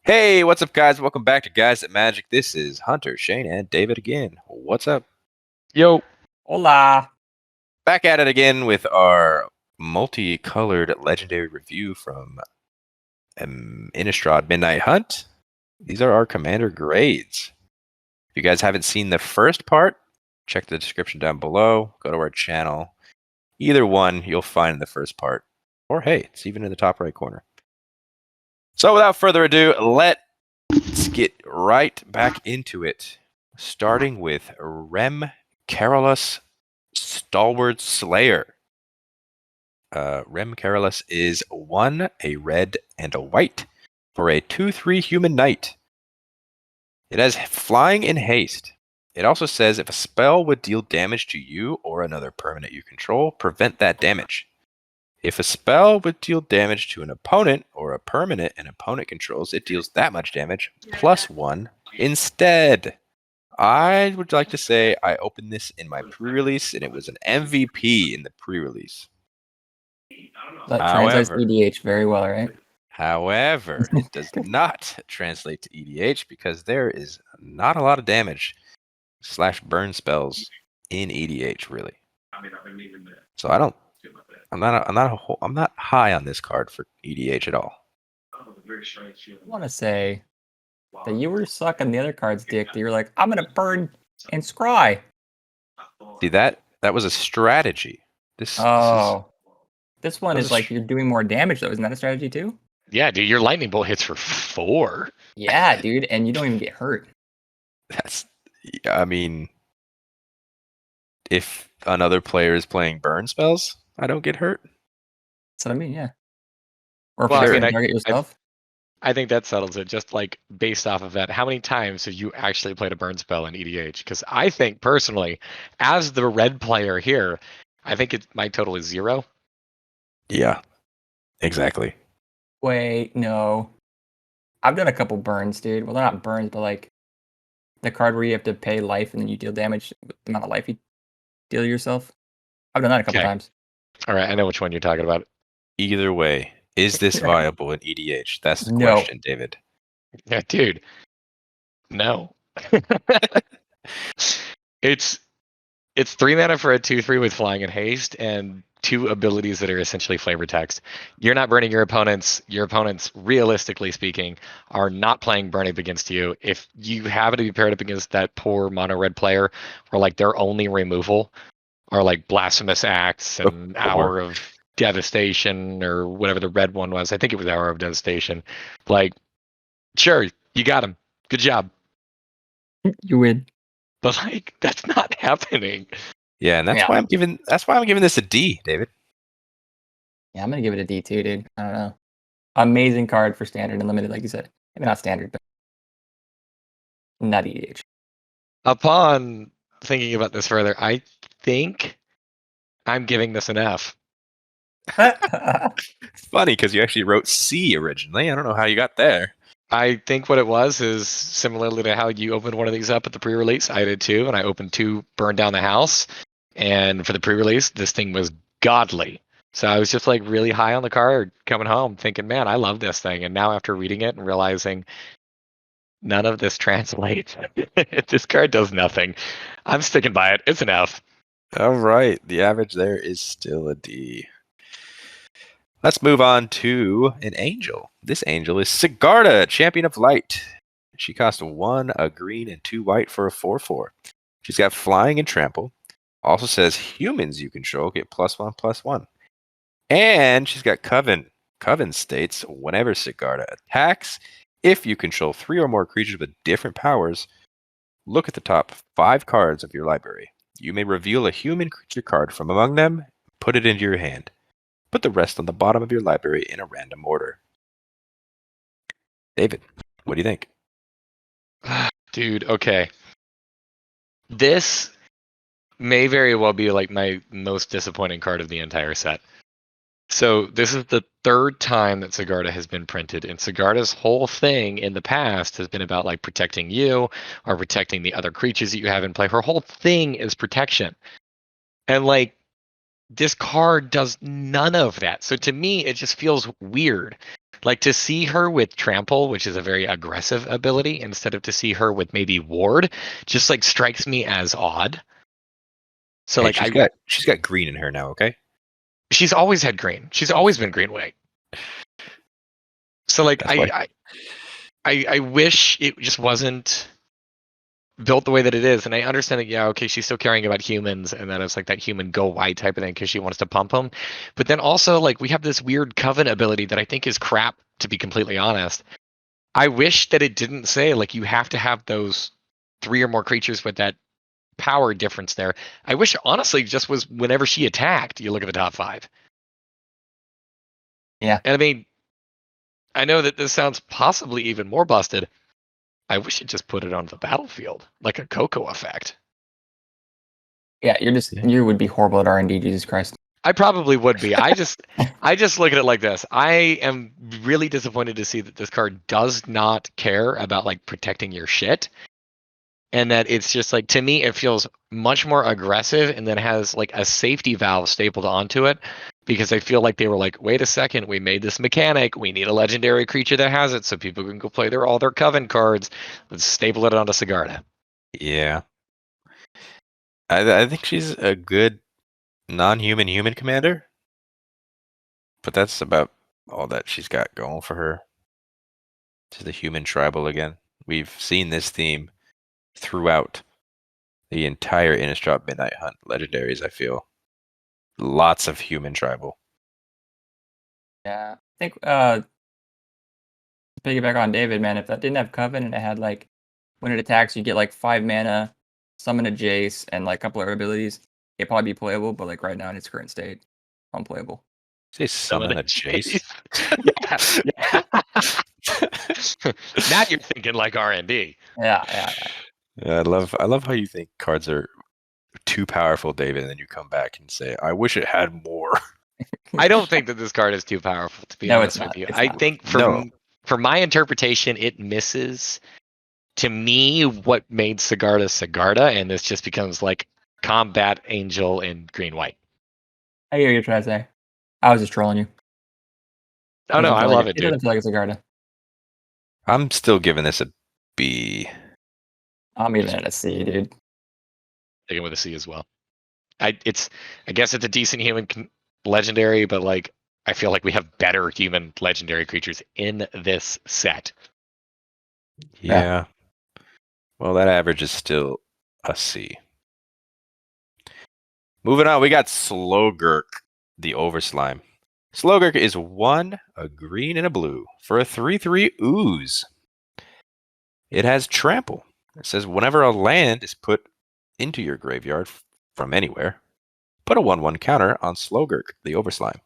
Hey, what's up, guys? Welcome back to Guys at Magic. This is Hunter, Shane, and David again. What's up? Yo. Hola. Back at it again with our multicolored legendary review from Innistrad Midnight Hunt. These are our commander grades. If you guys haven't seen the first part, check the description down below. Go to our channel. Either one you'll find in the first part. Or hey, it's even in the top right corner. So without further ado, let's get right back into it. Starting with Karolus Stalwart Slayer. Karolus is 1, a red, and a white for a 2/3 human knight. It has flying and haste. It also says if a spell would deal damage to you or another permanent you control, prevent that damage. If a spell would deal damage to an opponent or a permanent an opponent controls, it deals that much damage +1 instead. I would like to say I opened this in my pre-release and it was an MVP in the pre-release. That translates to EDH very well, right? However, it does not translate to EDH because there is not a lot of damage / burn spells in EDH, really. So I'm not high on this card for EDH at all. I want to say that you were sucking the other card's dick. That you're like, I'm gonna burn and scry. See that was a strategy. This one is like you're doing more damage though. Isn't that a strategy too? Yeah, dude, your lightning bolt hits for 4. Yeah, dude, and you don't even get hurt. I mean, if another player is playing burn spells, I don't get hurt. That's what I mean, yeah. Or if Well, you target yourself. I think that settles it. Just like based off of that, how many times have you actually played a burn spell in EDH? Because I think personally, as the red player here, I think my total is 0. Yeah, exactly. Wait, no. I've done a couple burns, dude. Well, they're not burns, but like the card where you have to pay life and then you deal damage with the amount of life you deal yourself. I've done that a couple times. All right, I know which one you're talking about. Either way, is this viable in EDH? That's the question, David. Yeah, dude. No. It's 3 mana for a 2/3 with flying and haste and 2 abilities that are essentially flavor text. You're not burning your opponents. Your opponents, realistically speaking, are not playing burn up against you. If you happen to be paired up against that poor mono red player, where like their only removal are like blasphemous acts and Hour of Devastation or whatever the red one was. I think it was Hour of Devastation. Like, sure, you got him. Good job. You win. But like, that's not happening. Yeah, and that's why I'm giving this a D, David. Yeah, I'm gonna give it a D too, dude. I don't know. Amazing card for standard and limited, like you said. Maybe not standard, but not EDH. Upon thinking about this further, I think I'm giving this an F. Funny because you actually wrote C originally. I don't know how you got there. I think what it was is similarly to how you opened one of these up at the pre-release. I did too, and I opened 2 Burn Down the House. And for the pre-release, this thing was godly. So I was just like really high on the card coming home thinking, man, I love this thing. And now after reading it and realizing none of this translates, this card does nothing. I'm sticking by it. It's an F. All right. The average there is still a D. Let's move on to an angel. This angel is Sigarda, Champion of Light. She costs 1, a green, and 2 white for a 4/4. She's got flying and trample. Also says humans you control get +1/+1. And she's got Coven. Coven states whenever Sigarda attacks, if you control 3 or more creatures with different powers, look at the top 5 cards of your library. You may reveal a human creature card from among them, put it into your hand. Put the rest on the bottom of your library in a random order. David, what do you think? Dude, okay. This may very well be like my most disappointing card of the entire set. So this is the 3rd time that Sigarda has been printed, and Sigarda's whole thing in the past has been about like protecting you or protecting the other creatures that you have in play. Her whole thing is protection. And like, this card does none of that. So to me, it just feels weird. Like to see her with trample, which is a very aggressive ability, instead of to see her with maybe ward, just like strikes me as odd. So Hey, like she's got green in her now. Okay, she's always had green. She's always been green white. So like that's why. I wish it just wasn't built the way that it is. And I understand that, yeah, okay, she's still caring about humans and that it's like that human go white type of thing because she wants to pump them. But then also, like, we have this weird coven ability that I think is crap, to be completely honest. I wish that it didn't say, like, you have to have those 3 or more creatures with that power difference there. I wish, honestly, just was whenever she attacked, you look at the top 5. Yeah. And I mean, I know that this sounds possibly even more busted. I wish it just put it on the battlefield, like a Coco effect. Yeah, you would be horrible at R&D, Jesus Christ. I probably would be. I just look at it like this. I am really disappointed to see that this card does not care about like protecting your shit. And that it's just like, to me, it feels much more aggressive and then has like a safety valve stapled onto it. Because I feel like they were like, wait a second, we made this mechanic. We need a legendary creature that has it so people can go play all their Coven cards. Let's staple it onto Sigarda. Yeah, I think she's a good non-human human commander, but that's about all that she's got going for her. To the human tribal again. We've seen this theme throughout the entire Innistrad Midnight Hunt legendaries. I feel lots of human tribal. Yeah. I think piggyback on David, man, if that didn't have Coven and it had like when it attacks you get like 5 mana, summon a Jace, and like a couple other abilities, it'd probably be playable, but like right now in its current state, unplayable. Say summon a Jace. Yeah. Now you're thinking like R&D. Yeah. I love how you think cards are too powerful, David, and then you come back and say, I wish it had more. I don't think that this card is too powerful, to be No, honest it's with not. you. It's I not. think for my interpretation, it misses, to me, what made Sigarda, and this just becomes like Combat Angel in green-white. I hear you trying to say. I was just trolling you. Oh no, I love it, It dude. doesn't feel like a Sigarda. I'm still giving this a B. I'm even at a C, dude. Taking with a C as well. I guess it's a decent human legendary, but like I feel like we have better human legendary creatures in this set. Yeah. Well, that average is still a C. Moving on, we got Slogurk, the Overslime. Slogurk is 1, a green and a blue, for a 3/3 ooze. It has trample. It says whenever a land is put into your graveyard from anywhere, put a 1/1 counter on Slogurk, the Overslime.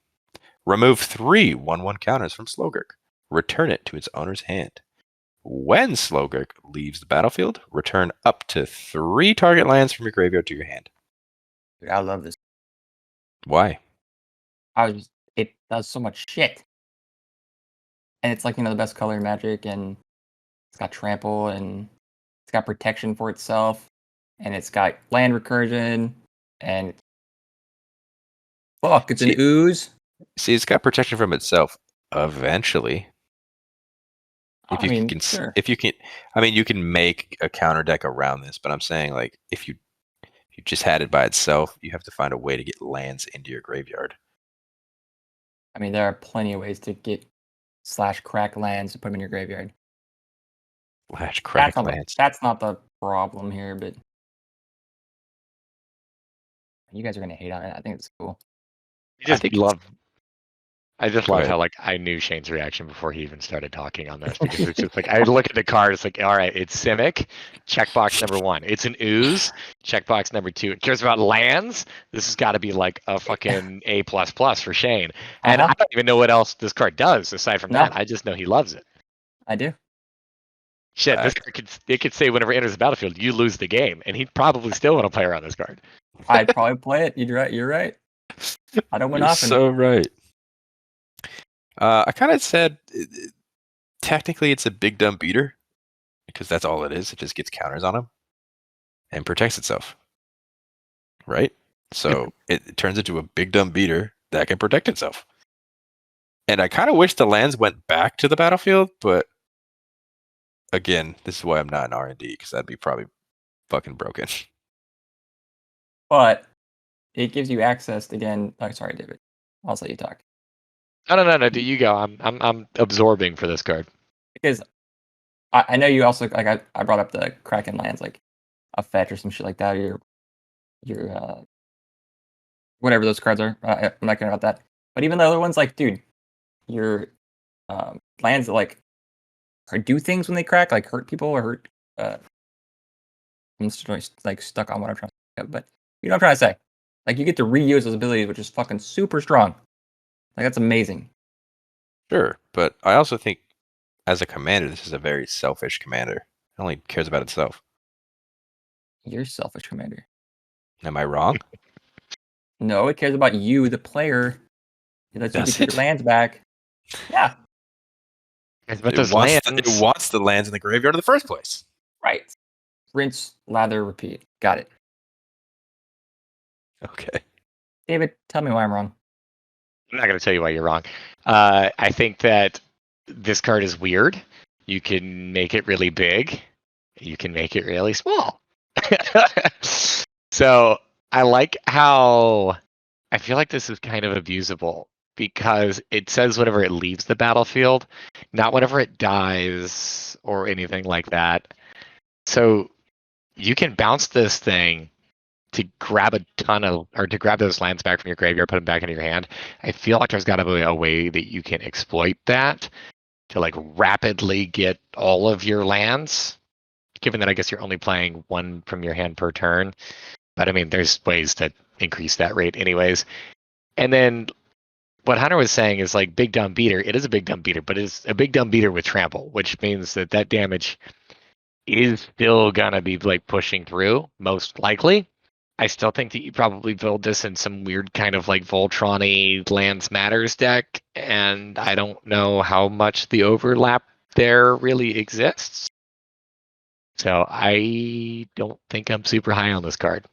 Remove 3 1/1 counters from Slogurk. Return it to its owner's hand. When Slogurk leaves the battlefield, return up to 3 target lands from your graveyard to your hand. Dude, I love this. Why? It does so much shit. And it's like, the best color in Magic, and it's got trample, and it's got protection for itself, and it's got land recursion, and fuck, it's an ooze. See, it's got protection from itself eventually. Sure. If you can, I mean, you can make a counter deck around this, but I'm saying like if you just had it by itself, you have to find a way to get lands into your graveyard. I mean, there are plenty of ways to get /crack lands to put them in your graveyard. Crack lands. That's not the problem here, but you guys are gonna hate on it. I think it's cool. I just love how like I knew Shane's reaction before he even started talking on this, because it's just like I look at the card, it's like, all right, it's Simic, checkbox number 1. It's an ooze, checkbox number 2. It cares about lands. This has got to be like a fucking A++ for Shane. And I don't even know what else this card does aside from that. I just know he loves it. I do. Shit, this card could say whenever it enters the battlefield, you lose the game, and he'd probably still want to play around this card. I'd probably play it. You're right. I don't win often. So right. I kind of said technically it's a big dumb beater because that's all it is. It just gets counters on him and protects itself. Right? So it turns into a big dumb beater that can protect itself. And I kind of wish the lands went back to the battlefield, but again, this is why I'm not in R&D, because that'd be probably fucking broken. But it gives you access again. Oh, sorry, David. I'll let you talk. No. Do you go? I'm absorbing for this card. Because I know you also like I brought up the Kraken lands, like a fetch or some shit like that, or your whatever those cards are. I'm not caring about that. But even the other ones, like, dude, your lands that like or do things when they crack, like hurt people or hurt. I'm just like stuck on what I'm trying to say, but you know what I'm trying to say. Like you get to reuse those abilities, which is fucking super strong. Like that's amazing. Sure, but I also think as a commander, this is a very selfish commander. It only cares about itself. You're selfish, commander. Am I wrong? No, it cares about you, the player. It lets you Does get your it? lands back. Yeah, But It those wants, lands. it wants the lands in the graveyard in the first place. right. Rinse, lather, repeat. Got it. Okay. David, tell me why I'm wrong. I'm not going to tell you why you're wrong. I think that this card is weird. You can make it really big. You can make it really small. So I like how I feel like this is kind of abusable because it says whenever it leaves the battlefield, not whenever it dies or anything like that. So you can bounce this thing to grab a ton of, or to grab those lands back from your graveyard, put them back into your hand. I feel like there's got to be a way that you can exploit that to like rapidly get all of your lands. Given that I guess you're only playing one from your hand per turn, but I mean, there's ways to increase that rate, anyways. And then what Hunter was saying is like big dumb beater. It is a big dumb beater, but it's a big dumb beater with trample, which means that that damage is still gonna be like pushing through, most likely. I still think that you probably build this in some weird kind of like Voltron-y Lands Matters deck, and I don't know how much the overlap there really exists. So I don't think I'm super high on this card.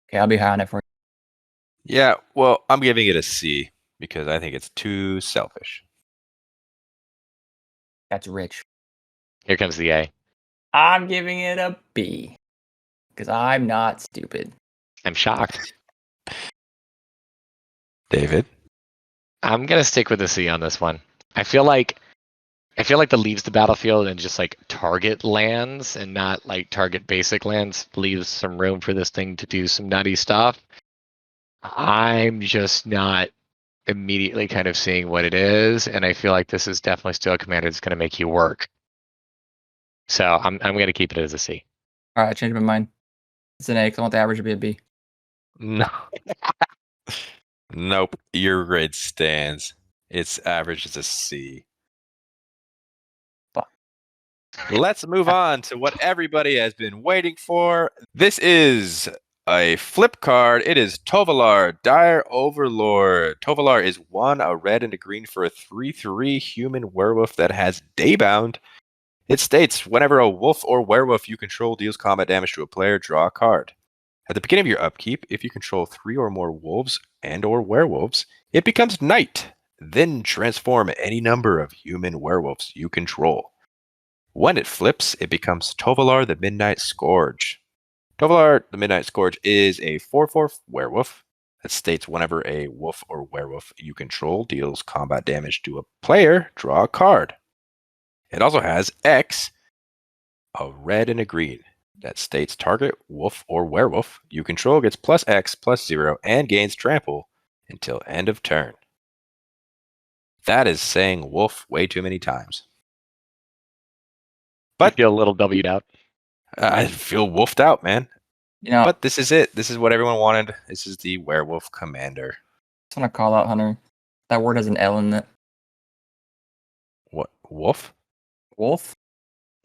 Okay, I'll be high on it for you. Yeah, well, I'm giving it a C because I think it's too selfish. That's rich. Here comes the A. I'm giving it a B because I'm not stupid. I'm shocked. David? I'm gonna stick with the C on this one. I feel like the leaves the battlefield and just like target lands and not like target basic lands leaves some room for this thing to do some nutty stuff. I'm just not immediately kind of seeing what it is, and I feel like this is definitely still a commander that's going to make you work. So I'm going to keep it as a C. All right, I changed my mind. It's an A because I want the average to be a B. No. Nope. Your grade stands. Its average is a C. Fuck. Let's move on to what everybody has been waiting for. This is a flip card. It is Tovolar, Dire Overlord. Tovolar is 1, a red and a green for a 3/3 human werewolf that has Daybound. It states, whenever a wolf or werewolf you control deals combat damage to a player, draw a card. At the beginning of your upkeep, if you control 3 or more wolves and or werewolves, it becomes night. Then transform any number of human werewolves you control. When it flips, it becomes Tovolar the Midnight Scourge. Tovolar the Midnight Scourge is a 4/4 werewolf that states whenever a wolf or werewolf you control deals combat damage to a player, draw a card. It also has X, a red and a green, that states target wolf or werewolf you control gets +X/+0 and gains trample until end of turn. That is saying wolf way too many times. I But feel a little W'd out. I feel wolfed out, man. You know, But this is it. This is what everyone wanted. This is the werewolf commander. I just want to call out Hunter. That word has an L in it. What? Wolf? Wolf?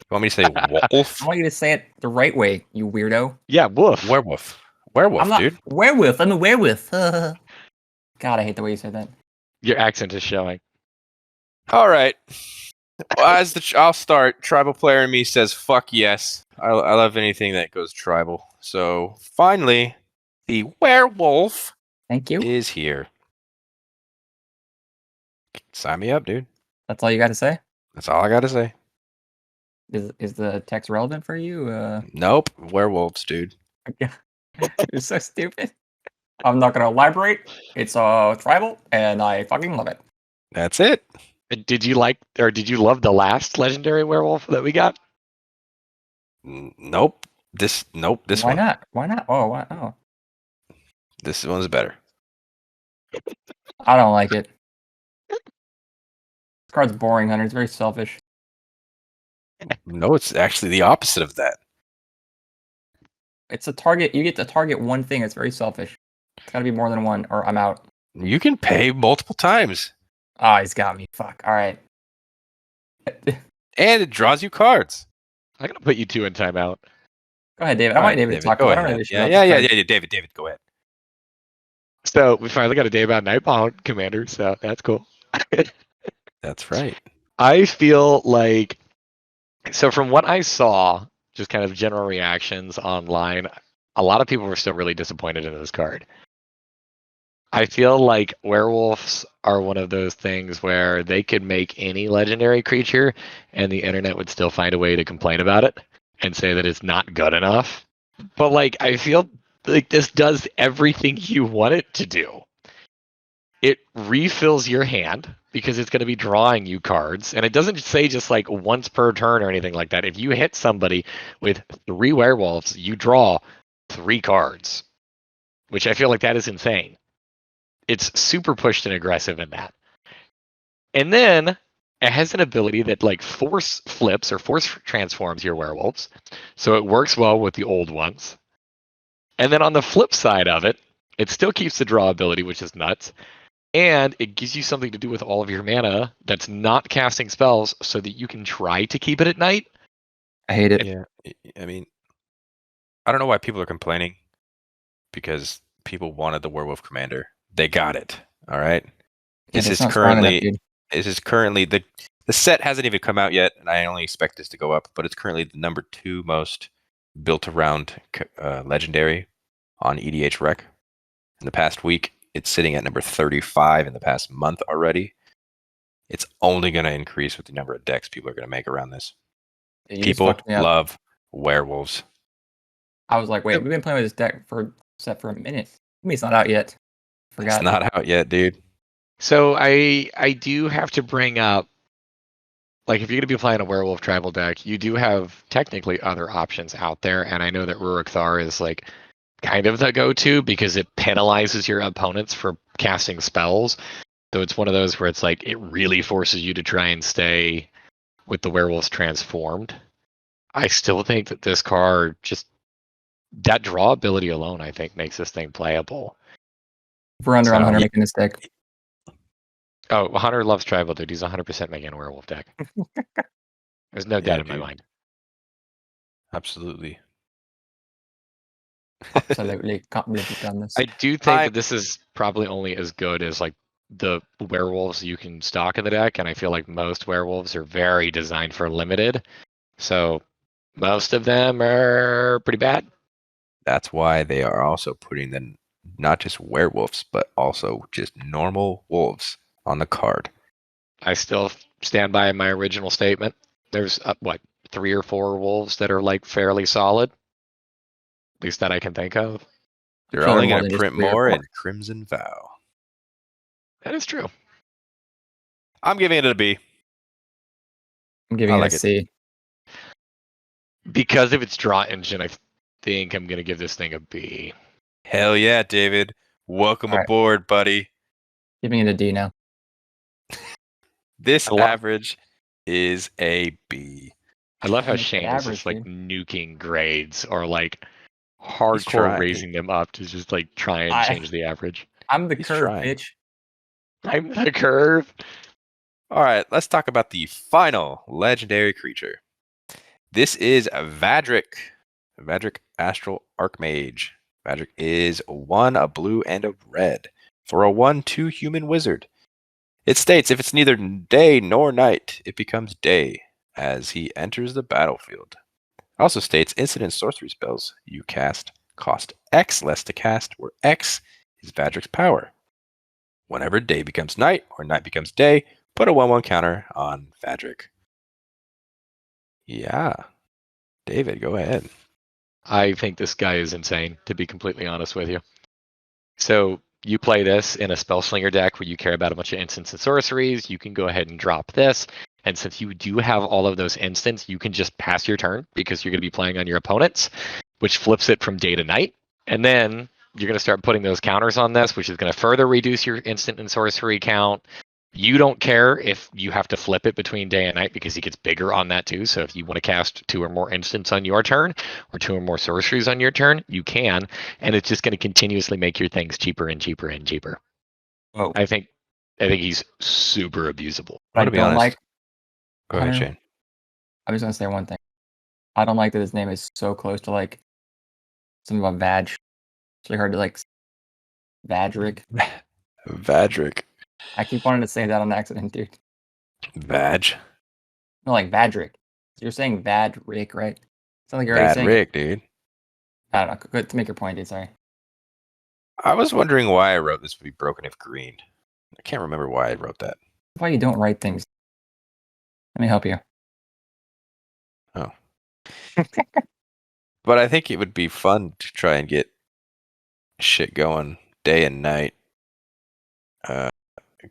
You want me to say wolf? I want you to say it the right way, you weirdo. Yeah, woof. Werewolf. Werewolf, I'm not dude. werewolf. I'm a werewolf. God, I hate the way you said that. Your accent is showing. All right. Well, I'll start. Tribal player in me says, fuck yes. I love anything that goes tribal. So finally, the werewolf Thank you. is here. Sign me up, dude. That's all you got to say? That's all I got to say. Is the text relevant for you? Nope. Werewolves, dude. You're so stupid. I'm not gonna elaborate. It's tribal, and I fucking love it. That's it. Did you love the last legendary werewolf that we got? Nope. This Why one. not? Why not? Oh, why? Oh, This one's better. I don't like it. This card's boring, Hunter. It's very selfish. No, it's actually the opposite of that. It's a target. You get to target one thing. It's very selfish. It's gotta be more than one, or I'm out. You can pay multiple times. Ah, he's got me. Fuck. All right. And it draws you cards. I'm gonna put you two in timeout. Go ahead, David. I All want right, David to talk. go I don't ahead. really shit Yeah, about yeah, this yeah, card. yeah. David, go ahead. So we finally got a day about Nightbound Commander, so that's cool. That's right. I feel like, so from what I saw, just kind of general reactions online, a lot of people were still really disappointed in this card. I feel like werewolves are one of those things where they could make any legendary creature and the internet would still find a way to complain about it and say that it's not good enough. But like, I feel like this does everything you want it to do. It refills your hand because it's going to be drawing you cards. And it doesn't say just like once per turn or anything like that. If you hit somebody with 3 werewolves, you draw 3 cards, which I feel like that is insane. It's super pushed and aggressive in that. And then it has an ability that like force flips or force transforms your werewolves. So it works well with the old ones. And then on the flip side of it, it still keeps the draw ability, which is nuts. And it gives you something to do with all of your mana that's not casting spells so that you can try to keep it at night. I hate it. Yeah. I mean, I don't know why people are complaining because people wanted the Werewolf Commander. They got it. All right. Yeah, This it's is not strong enough, currently dude. the set hasn't even come out yet, and I only expect this to go up. But it's currently the number 2 most built around legendary on EDH Rec. In the past week, it's sitting at number 35 in the past month already. It's only going to increase with the number of decks people are going to make around this. Yeah, you just People fucked me up. love werewolves. I was like, wait, we've been playing with this deck for a minute. I mean, it's not out yet. Forgot. It's not out yet, dude. So I do have to bring up, like, if you're going to be playing a werewolf tribal deck, you do have technically other options out there. And I know that Rurik Thar is like kind of the go-to because it penalizes your opponents for casting spells. So it's one of those where it's like it really forces you to try and stay with the werewolves transformed. I still think that this card, just that draw ability alone, I think makes this thing playable. We're under on So, Hunter yeah. making this deck. Oh, Hunter loves tribal, dude. He's 100% making a werewolf deck. There's no doubt in my dude. mind. Absolutely. Absolutely can't believe you've done this. I do think that this is probably only as good as like the werewolves you can stock in the deck, and I feel like most werewolves are very designed for limited. So most of them are pretty bad. That's why they are also putting the not just werewolves, but also just normal wolves on the card. I still stand by my original statement. There's 3 or 4 wolves that are like fairly solid, at least that I can think of. They're Sure, only more going than to just print 3 or more 4. in Crimson Vow. That is true. I'm giving it a B. I'm giving I it like a it. C. Because of its draw engine, I think I'm going to give this thing a B. Hell yeah, David. Welcome All right. aboard, buddy. Giving it a D now. This I love- average is a B. I love how Make it Shane is average, just like dude. nuking grades or like hardcore trying. raising them up to just like try and change the average. I'm the He's curve, trying. bitch. I'm the curve. All right, let's talk about the final legendary creature. This is Vadrik. Vadrik Astral Archmage. Vadrik is 1, a blue, and a red for a 1/2 human wizard. It states if it's neither day nor night, it becomes day as he enters the battlefield. It also states instant sorcery spells you cast cost X less to cast, where X is Vadrik's power. Whenever day becomes night or night becomes day, put a 1/1 counter on Vadrik. Yeah. David, go ahead. I think this guy is insane, to be completely honest with you. So you play this in a Spellslinger deck where you care about a bunch of instants and sorceries. You can go ahead and drop this. And since you do have all of those instants, you can just pass your turn because you're going to be playing on your opponents, which flips it from day to night. And then you're going to start putting those counters on this, which is going to further reduce your instant and sorcery count. You don't care if you have to flip it between day and night because he gets bigger on that too. So if you want to cast 2 or more instants on your turn or 2 or more sorceries on your turn, you can. And it's just going to continuously make your things cheaper and cheaper and cheaper. Whoa. I think he's super abusable. I I want to be don't honest. like. Go ahead, Hunter, Shane. I was gonna say one thing. I don't like that his name is so close to like something about Vag. It's really hard to like Vadrik. Vadrik. I keep wanting to say that on accident, dude. Vag. No, like Vadrik. You're saying Vadrik, right? Sounds like you're already saying it. Vadrik, dude. I don't know. Good to make your point, dude. Sorry. I was wondering why I wrote this would be broken if green. I can't remember why I wrote that. Why you don't write things? Let me help you. Oh. But I think it would be fun to try and get shit going day and night.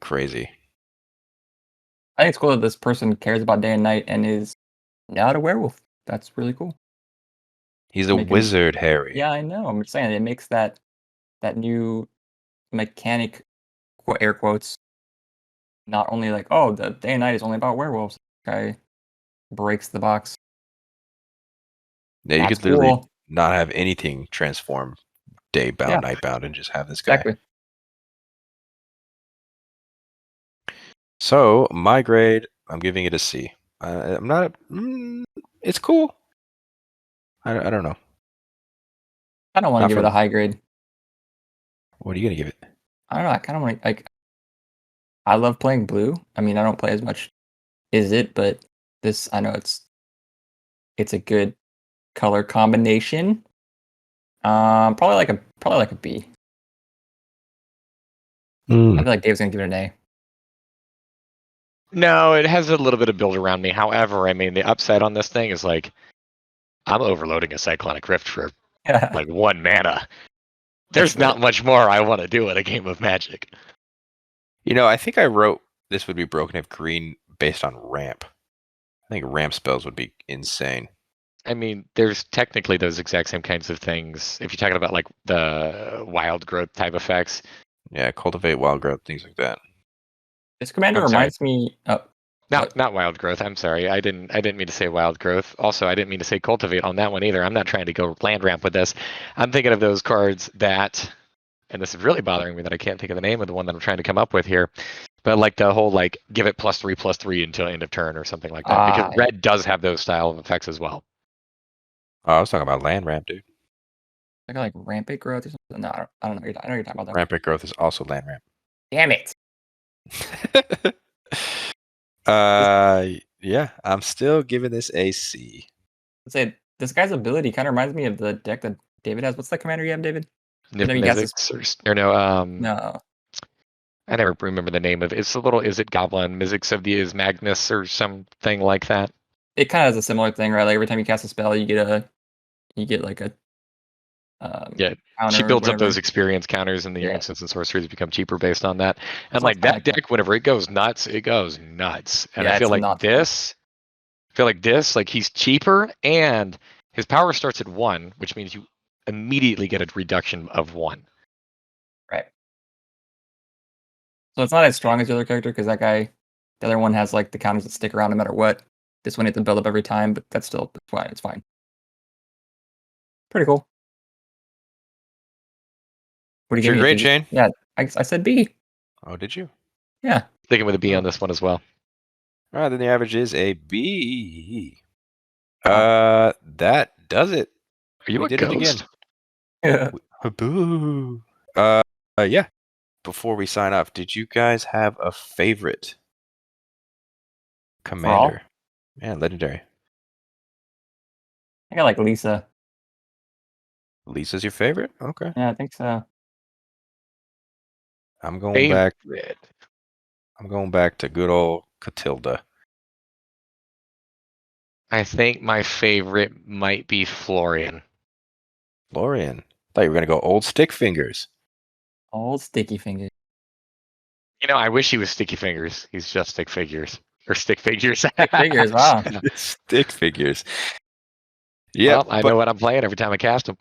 Crazy. I think it's cool that this person cares about day and night and is not a werewolf. That's really cool. He's a Making- wizard, Harry. Yeah, I know. I'm just saying it makes that new mechanic, air quotes, not only like, oh, the day and night is only about werewolves. Guy breaks the box. Yeah, you That's could literally cool. not have anything transform day bound, Yeah. night bound, and just have this guy. Exactly. So my grade, I'm giving it a C. I'm not. It's cool. I don't know. I don't want to Not give for it a me. high grade. What are you gonna give it? I don't know. I kind of want to like. I love playing blue. I mean, I don't play as much as it, but this I know it's a good color combination. Probably like a B. I feel like Dave's gonna give it an A. No, it has a little bit of build around me. However, I mean, the upside on this thing is like, I'm overloading a Cyclonic Rift for Yeah. like 1 mana. There's That's not much more I want to do in a game of Magic. You know, I think I wrote this would be broken if green based on ramp. I think ramp spells would be insane. I mean, there's technically those exact same kinds of things. If you're talking about like the wild growth type effects. Yeah, cultivate wild growth, things like that. This commander I'm sorry. reminds me. Oh, Not wild growth. I'm sorry. I didn't mean to say wild growth. Also, I didn't mean to say cultivate on that one either. I'm not trying to go land ramp with this. I'm thinking of those cards that, and this is really bothering me that I can't think of the name of the one that I'm trying to come up with here. But like the whole like give it +3/+3 until end of turn or something like that. Because red does have those style of effects as well. Oh, I was talking about land ramp, dude. like rampant growth or something. No, I don't know. I know you're talking about that. Rampant growth is also land ramp. Damn it! Yeah, I'm still giving this a C. Let's say this guy's ability kind of reminds me of the deck that David has. What's the commander you have, David? You know, he has this- Mizzix or no, No, I never remember the name of it. It's a little, is it Goblin? Mizzix of the is Magnus or something like that. it kind of has a similar thing, right? Like every time you cast a spell, you get like a Yeah, counter she or builds up whatever. those experience counters, and your Yeah. instants and sorceries become cheaper based on that. And So like it's kinda that deck, whenever it goes nuts, it goes nuts. And Yeah, I feel it's like nuts. this, like he's cheaper, and his power starts at 1, which means you immediately get a reduction of 1. Right. So it's not as strong as the other character because the other one has like the counters that stick around no matter what. This one you have to build up every time, but that's fine. It's fine. Pretty cool. What do you Sure, give me? great, Did you- Shane. Yeah, I said B. Oh, did you? Yeah. Sticking with a B on this one as well. All right, then the average is a B. Wow. That does it. Are you We a did it again. ghost? Yeah. Boo. Yeah. Before we sign off, did you guys have a favorite commander? Yeah, legendary. I got like Lisa. Lisa's your favorite? Okay. Yeah, I think so. I'm going back. Favorite. I'm going back to good old Catilda. I think my favorite might be Florian. Lorian. Thought you were gonna go old stick fingers. Old sticky fingers. You know, I wish he was Sticky Fingers. He's just Stick Figures. Or Stick Figures. Stick figures. Wow. Stick figures. Yeah, Well, I but know what I'm playing every time I cast him.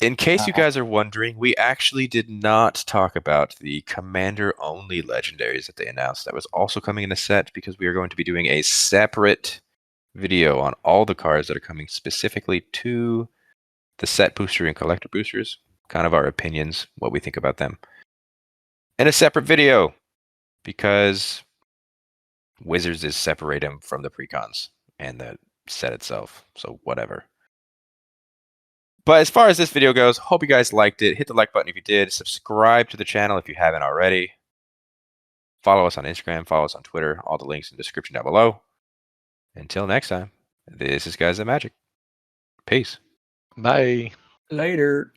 in case you guys are wondering, we actually did not talk about the commander-only legendaries that they announced. That was also coming in a set because we are going to be doing a separate video on all the cards that are coming specifically to the set booster and collector boosters. Kind of our opinions, what we think about them. In a separate video because Wizards is separate them from the precons and the set itself. So whatever. But as far as this video goes, hope you guys liked it. Hit the like button if you did. Subscribe to the channel if you haven't already. Follow us on Instagram. Follow us on Twitter. All the links in the description down below. Until next time, this is Guys That Magic. Peace. Bye. Later.